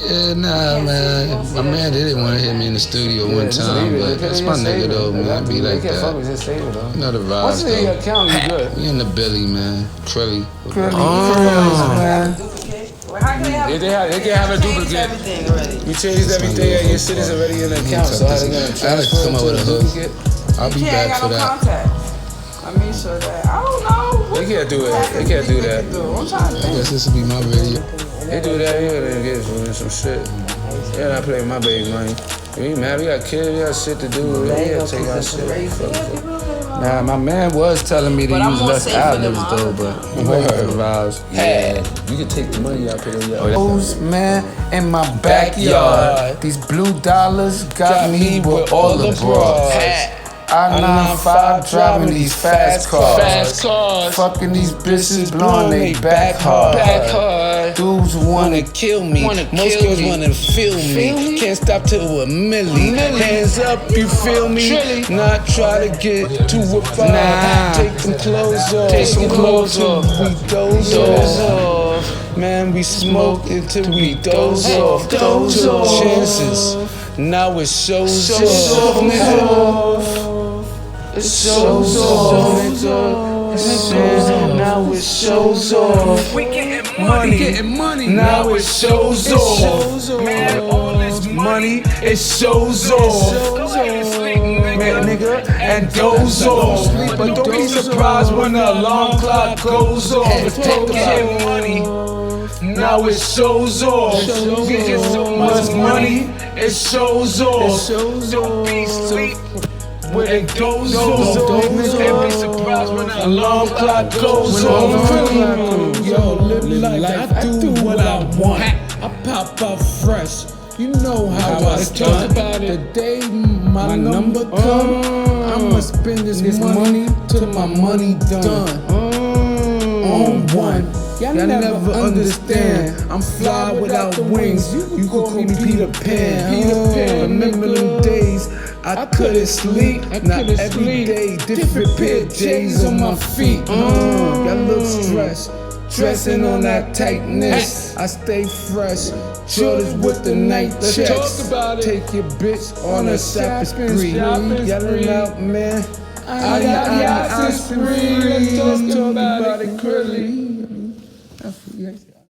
Yeah, nah, man. My man didn't want to hit me in the studio one time, but that's my nigga though, man. Be like that. Just save it, though. You know the vibes, What's the though. account? You good? We in the Billy, man. Krilly. Man. Well, how can they have They can have a duplicate. everything already? You changed everything and your shit is already in the account, so how they gonna I had to transfer come it up to with a a hook. duplicate? I'll be You back ain't for got no that. contacts. I mean, sure that. I don't know. They can't do it. They can't do that. I'm trying to I think. guess this will be my video. They do that, you gotta get some shit. Yeah, I play with my baby money. We mad, we got kids, we got shit to do. We gotta take our shit. Nah, my man was telling me to But I'm use more less safe for them, ad-libs though, but vibes. Yeah, you can take the money out, put it in Those man in my backyard. These blue dollars got me with all the bras. I-95 driving these fast cars. Fucking these bitches blowing they back hard. Dudes wanna kill me. Most girls wanna feel me. Can't stop till a milli. Hands up, you feel me? Not try to get too refined. Take them clothes off. We doze off. Man, we smoke until we doze off. Chances. Now it shows off, nigga. It shows off. Now it shows off. We getting money. Now it shows off. Man, all this Money, it shows off. Man, nigga, and doze off. But don't be surprised when the alarm clock goes off. It's getting money. Now it shows off. We get so much money, it shows off. Don't be sleep. When it goes off, And be surprised when the alarm clock goes off. Yo, live like I do what I want. I pop out fresh. You know how I start. The day my number come, I'ma spend this money till my money done. On one. Y'all never understand. I'm fly without wings. You call me Peter Pan. Remember them days I couldn't sleep. Not every day, different pair of J's on my feet. Y'all look stressed. Dressing on that tightness. I stay fresh. Jordans with the night checks. Take your bitch on a shopping spree. Yelling out, man. I spree. Let's talk about it, Krilly.